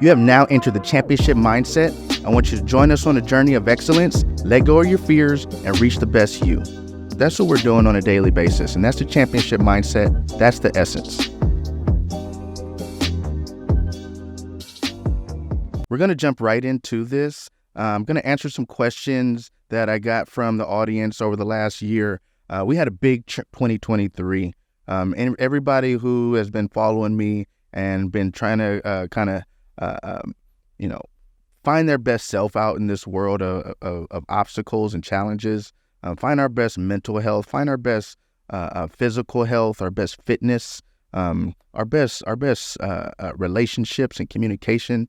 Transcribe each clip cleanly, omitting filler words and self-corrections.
You have now entered the championship mindset. I want you to join us on a journey of excellence, let go of your fears, and reach the best you. That's what we're doing on a daily basis, and that's the championship mindset. That's the essence. We're going to jump right into this. I'm going to answer some questions that I got from the audience over the last year. We had a big 2023, and everybody who has been following me and been trying to find their best self out in this world of obstacles and challenges, find our best mental health, find our best physical health, our best fitness, our best relationships and communication.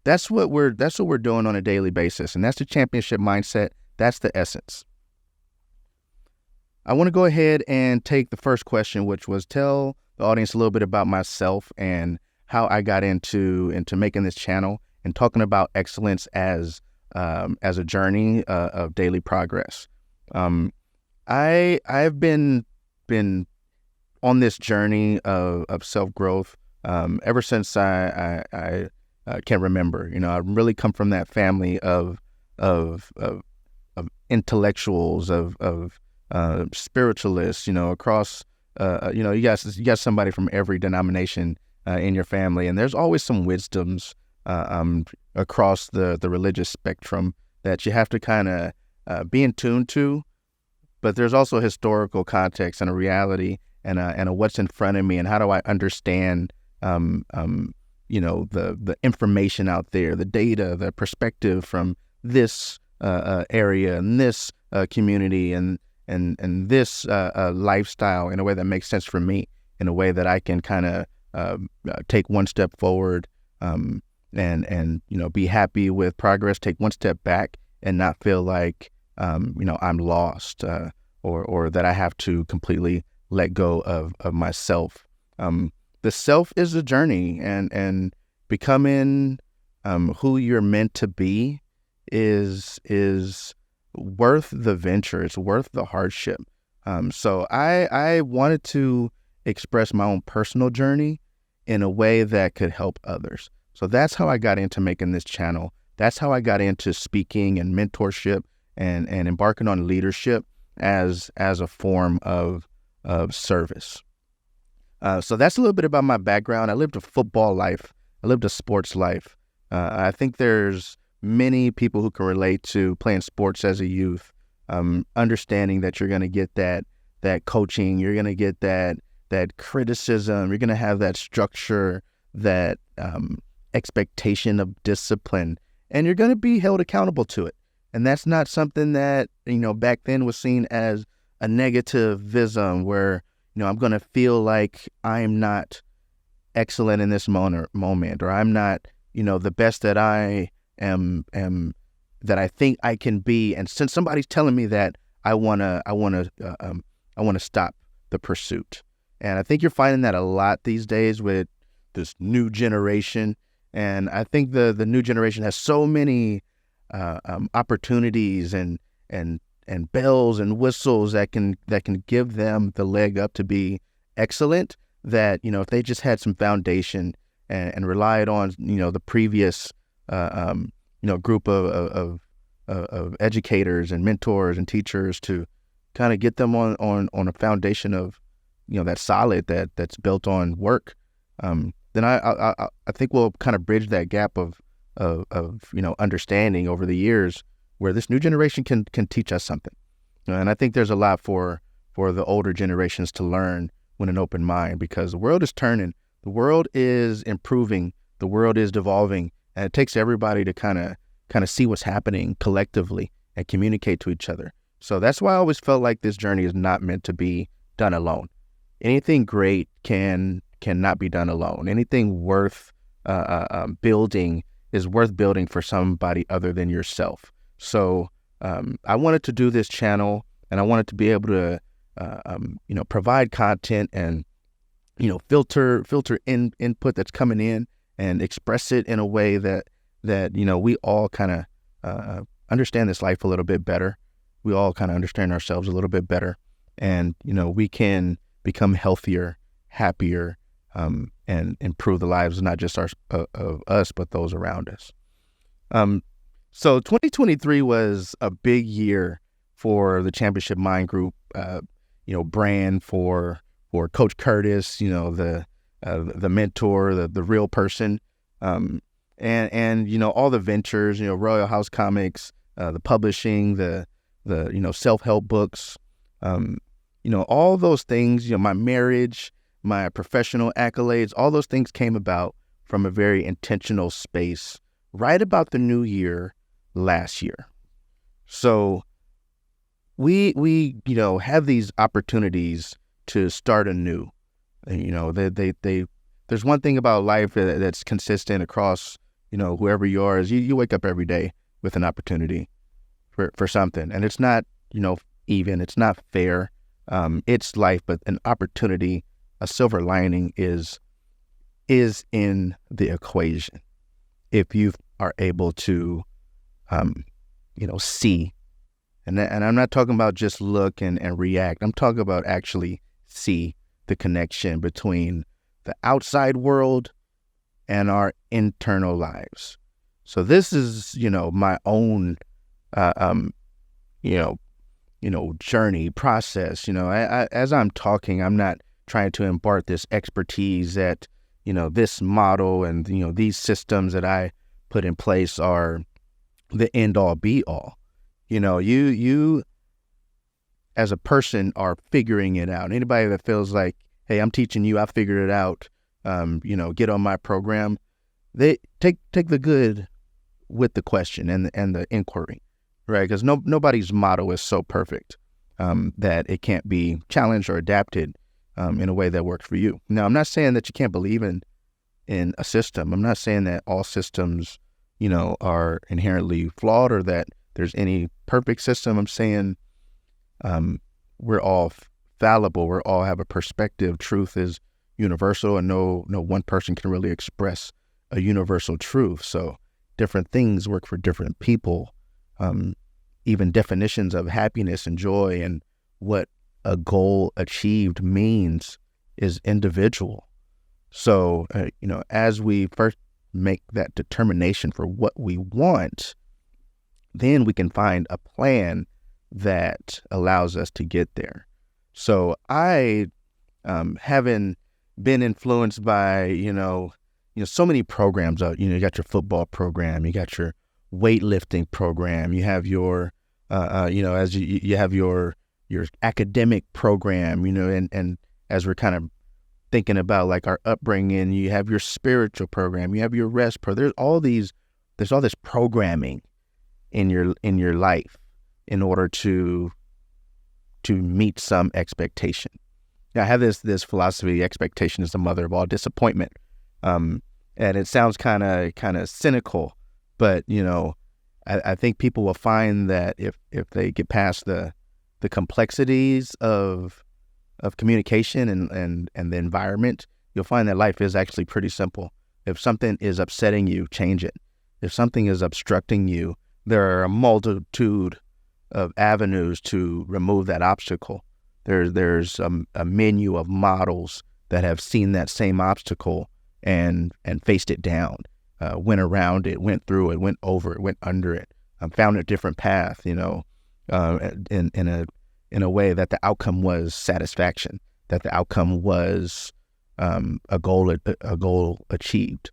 That's what we're doing on a daily basis, and that's the championship mindset. That's the essence. I want to go ahead and take the first question, which was tell the audience a little bit about myself and how I got into making this channel and talking about excellence as a journey of daily progress. I've been on this journey of self-growth ever since I can remember. I really come from that family of intellectuals, of spiritualists. Across you got somebody from every denomination in your family, and there's always some wisdoms across the religious spectrum that you have to kind of be in tune to. But there's also historical context and a reality and a what's in front of me, and how do I understand the information out there, the data, the perspective from this area and this community and this lifestyle in a way that makes sense for me, in a way that I can kind of take one step forward and be happy with progress, take one step back and not feel like I'm lost or that I have to completely let go of myself. The self is a journey, and becoming who you're meant to be is worth the venture. It's worth the hardship. So I wanted to express my own personal journey in a way that could help others. So that's how I got into making this channel. That's how I got into speaking and mentorship and embarking on leadership as a form of service. So that's a little bit about my background. I lived a football life. I lived a sports life. I think there's many people who can relate to playing sports as a youth, understanding that you're going to get that coaching, you're going to get that criticism, you're going to have that structure, that expectation of discipline, and you're going to be held accountable to it. And that's not something that, back then was seen as a negativism where, I'm going to feel like I'm not excellent in this moment, or I'm not, the best that I am that I think I can be. And since somebody's telling me that, I want to stop the pursuit. And I think you're finding that a lot these days with this new generation. And I think the new generation has so many opportunities and bells and whistles that can give them the leg up to be excellent, that if they just had some foundation and relied on the previous group of educators and mentors and teachers to kind of get them on a foundation of that's solid, that's built on work, then I think we'll kind of bridge that gap of understanding over the years, where this new generation can teach us something. And I think there's a lot for the older generations to learn with an open mind, because the world is turning, the world is improving, the world is devolving, and it takes everybody to kind of see what's happening collectively and communicate to each other. So that's why I always felt like this journey is not meant to be done alone. Anything great cannot be done alone. Anything worth building is worth building for somebody other than yourself. So I wanted to do this channel, and I wanted to be able to provide content and filter input that's coming in and express it in a way that we all kind of understand this life a little bit better. We all kind of understand ourselves a little bit better, and we can become healthier, happier, and and improve the lives not just of us, but those around us. So 2023 was a big year for the Championship Mind Group, brand for Coach Curtis, the mentor, the real person, and all the ventures, Royal House Comics, the publishing, the self-help books, all those things, my marriage, my professional accolades, all those things came about from a very intentional space right about the new year last year. So we have these opportunities to start anew. There's one thing about life that's consistent across, whoever you are, is you wake up every day with an opportunity for something. And it's not, even, it's not fair. It's life, but an opportunity, a silver lining is in the equation. If you are able to, see, and I'm not talking about just look and react. I'm talking about actually see the connection between the outside world and our internal lives. So this is, my own, journey process. As I'm talking, I'm not trying to impart this expertise that, this model and, these systems that I put in place are the end all be all. You as a person are figuring it out. Anybody that feels like, hey, I'm teaching you, I figured it out, get on my program, they take the good with the question and the inquiry, right? Because nobody's model is so perfect that it can't be challenged or adapted in a way that works for you. Now, I'm not saying that you can't believe in a system. I'm not saying that all systems, are inherently flawed or that there's any perfect system. I'm saying we're all fallible. We all have a perspective. Truth is universal, and no one person can really express a universal truth. So different things work for different people. Even definitions of happiness and joy and what a goal achieved means is individual. So, as we first make that determination for what we want, then we can find a plan that allows us to get there. So I, having been influenced by, so many programs out, you got your football program, you got your weightlifting program, you have your, as you have your academic program, and as we're kind of thinking about like our upbringing, you have your spiritual program, you have your rest program. There's all this programming in your life in order to meet some expectation. Now, I have this philosophy: expectation is the mother of all disappointment, and it sounds kind of cynical, but I think people will find that if they get past the complexities of communication and the environment, you'll find that life is actually pretty simple. If something is upsetting you, change it. If something is obstructing you, there are a multitude of avenues to remove that obstacle. There's a menu of models that have seen that same obstacle and faced it down, went around it, went through it, went over it, went under it, found a different path, in a way that the outcome was satisfaction, that the outcome was a goal achieved.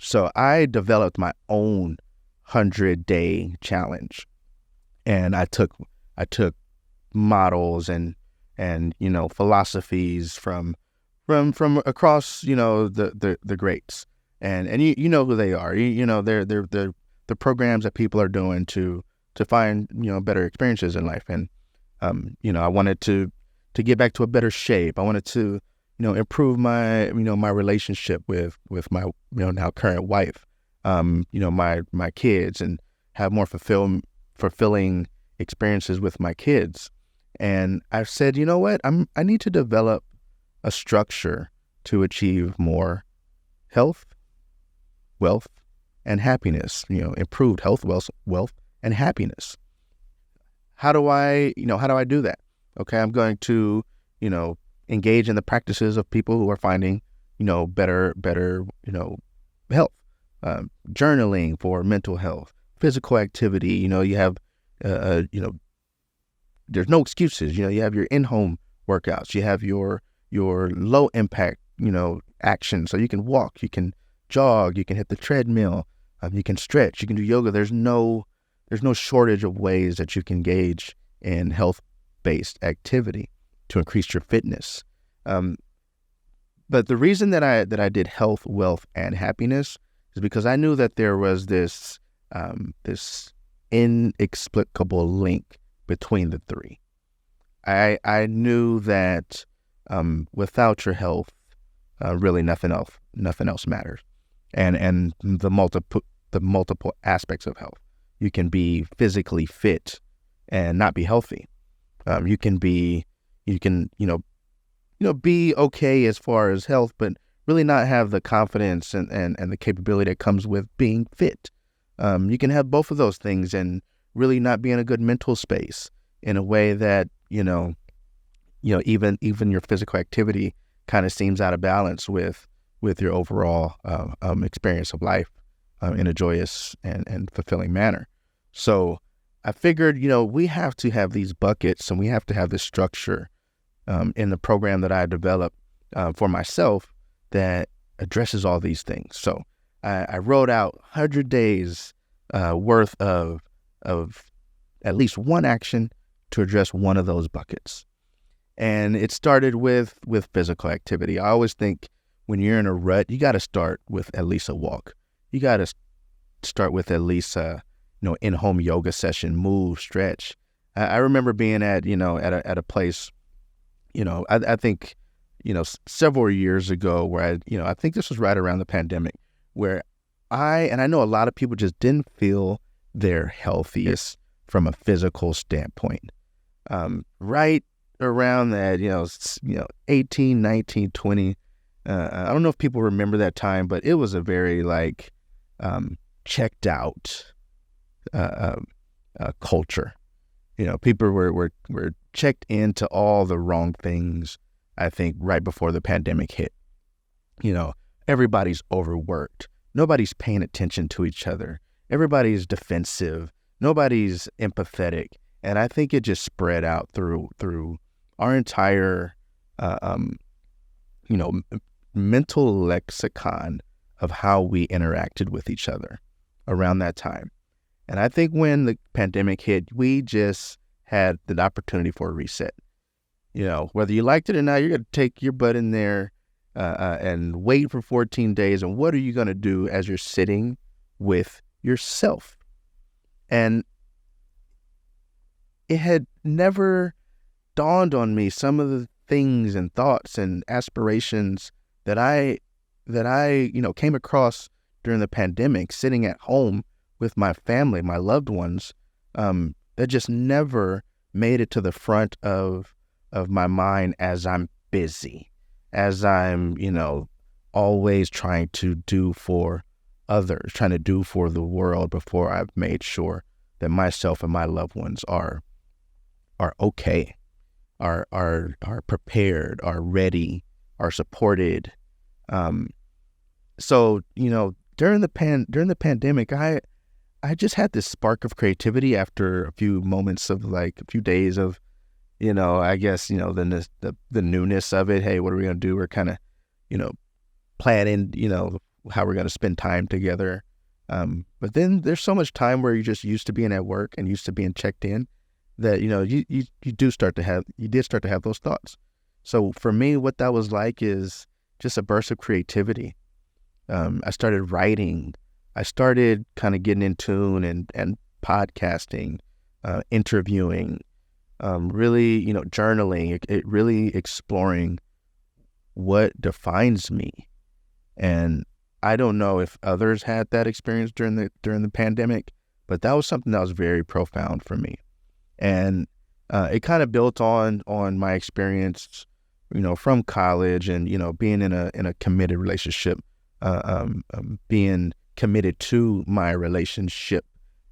So I developed my own 100-day challenge, and I took models and philosophies from across the greats, and you know who they are. They're the programs that people are doing to find better experiences in life. And I wanted to get back to a better shape. I wanted to improve my my relationship with my now current wife, my kids, and have more fulfilling experiences with my kids. And I've said, you know what, I need to develop a structure to achieve more health, wealth, and happiness. Improved health, wealth, and happiness. How do I do that? Okay, I'm going to engage in the practices of people who are finding better health, journaling for mental health, physical activity. You have there's no excuses. You have your in-home workouts. You have your low impact, action. So you can walk, you can jog, you can hit the treadmill, you can stretch, you can do yoga. There's no shortage of ways that you can engage in health-based activity to increase your fitness. But the reason that I did health, wealth, and happiness is because I knew that there was this inexplicable link between the three. I knew that without your health, really nothing else matters, and the multiple aspects of health. You can be physically fit and not be healthy. You can be okay as far as health, but really not have the confidence and the capability that comes with being fit. You can have both of those things and really not be in a good mental space in a way that, even your physical activity kind of seems out of balance with your overall experience of life in a joyous and fulfilling manner. So I figured, we have to have these buckets and we have to have this structure in the program that I developed for myself that addresses all these things. So I wrote out 100 days worth of at least one action to address one of those buckets. And it started with physical activity. I always think when you're in a rut, you got to start with at least a walk. You got to start with at least a in-home yoga session, move, stretch. I remember being at a place, I think, several years ago where I think this was right around the pandemic, where I know a lot of people just didn't feel their healthiest from a physical standpoint. Right around that, 18, 19, 20. I don't know if people remember that time, but it was a very checked out culture. People were checked into all the wrong things, I think, right before the pandemic hit. Everybody's overworked. Nobody's paying attention to each other. Everybody's defensive. Nobody's empathetic. And I think it just spread out through our entire, mental lexicon of how we interacted with each other around that time. And I think when the pandemic hit, we just had the opportunity for a reset. Whether you liked it or not, you're going to take your butt in there and wait for 14 days. And what are you going to do as you're sitting with yourself? And it had never dawned on me some of the things and thoughts and aspirations that I came across during the pandemic, sitting at home with my family, my loved ones, that just never made it to the front of my mind as I'm busy, as I'm, always trying to do for others, trying to do for the world before I've made sure that myself and my loved ones are okay, are prepared, are ready, are supported. So during the pandemic, I just had this spark of creativity after a few moments of a few days of, I guess, the newness of it. Hey, what are we going to do? We're kind of, planning, how we're going to spend time together. But then there's so much time where you're just used to being at work and used to being checked in that, you did start to have those thoughts. So for me, what that was like is just a burst of creativity. I started writing. I started kind of getting in tune and podcasting, interviewing, really, journaling, it really exploring what defines me. And I don't know if others had that experience during the pandemic, but that was something that was very profound for me. And it kind of built on my experience, from college and, being in a committed relationship, being committed to my relationship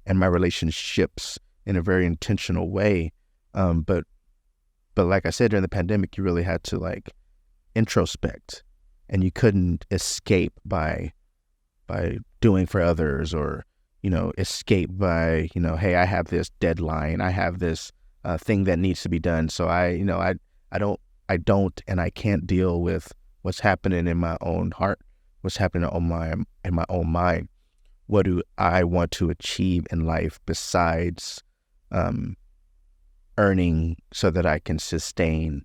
and my relationships in a very intentional way. But like I said, during the pandemic, you really had to introspect and you couldn't escape by doing for others, or escape by hey, I have this deadline, I have this thing that needs to be done, so I don't and I can't deal with what's happening in my own heart, what's happening in my own mind. What do I want to achieve in life besides earning so that I can sustain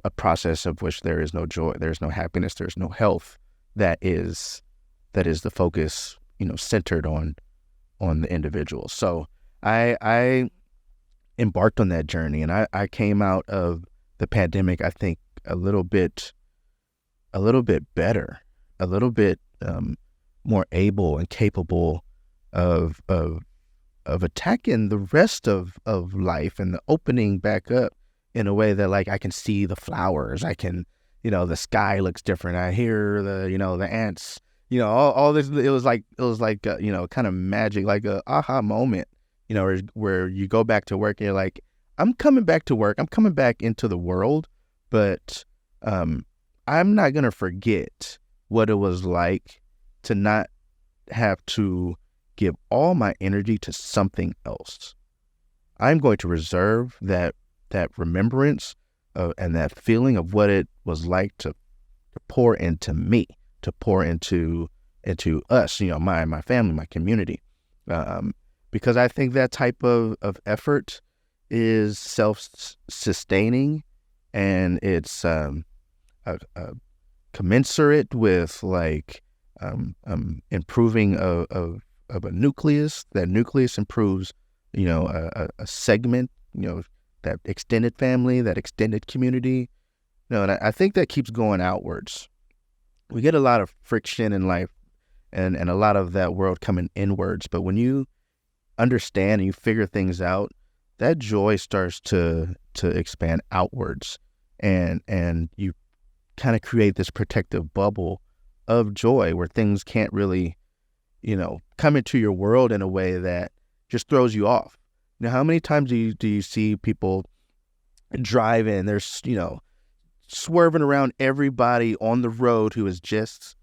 a process of which there is no joy, there's no happiness, there's no health, that is the focus, centered on the individual. So I embarked on that journey, and I came out of the pandemic, I think, a little bit better, a little bit more able and capable of attacking the rest of life and the opening back up in a way that, like, I can see the flowers, I can, the sky looks different, I hear the ants, all this. It was like kind of magic, like a aha moment, where you go back to work and you're like, I'm coming back to work, I'm coming back into the world, but I'm not gonna forget what it was like to not have to give all my energy to something else. I'm going to reserve that remembrance and that feeling of what it was like to pour into me, to pour into us, my family, my community, because I think that type of effort is self-sustaining, and it's commensurate with, like, improving of a nucleus. That nucleus improves, a segment, that extended family, that extended community. And I think that keeps going outwards. We get a lot of friction in life, and a lot of that world coming inwards. But when you understand and you figure things out, that joy starts to expand outwards, and you kind of create this protective bubble of joy where things can't really, come into your world in a way that just throws you off. Now, how many times do you see people driving, they're, swerving around everybody on the road who is just,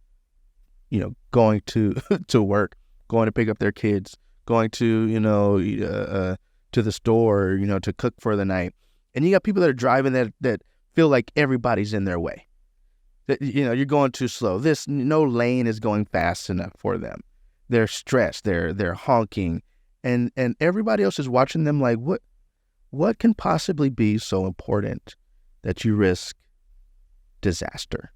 going to work, going to pick up their kids, going to, to the store, to cook for the night. And you got people that are driving that feel like everybody's in their way. That, you're going too slow. No lane is going fast enough for them. They're stressed. They're honking. And everybody else is watching them like, what can possibly be so important that you risk disaster?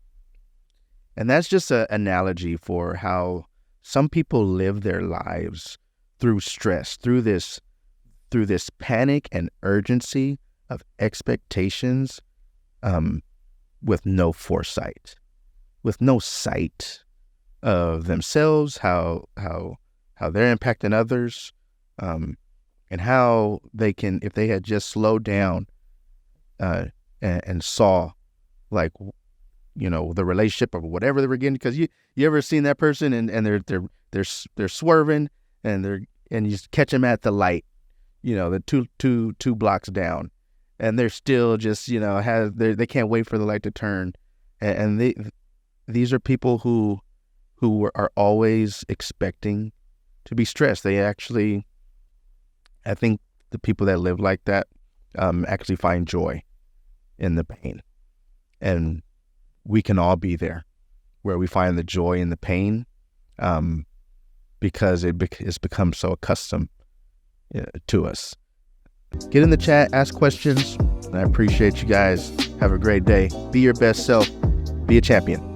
And that's just an analogy for how some people live their lives through stress, through this panic and urgency of expectations, with no foresight, with no sight of themselves, how they're impacting others, and how they can, if they had just slowed down and saw, like, the relationship of whatever they were getting. Because you ever seen that person and they're swerving, and you just catch them at the light, the two blocks down, and they're still just they can't wait for the light to turn, and these are people who are always expecting to be stressed. They actually, I think the people that live like that actually find joy in the pain. And we can all be there, where we find the joy in the pain, because it's become so accustomed to us. Get in the chat, ask questions. I appreciate you guys. Have a great day. Be your best self. Be a champion.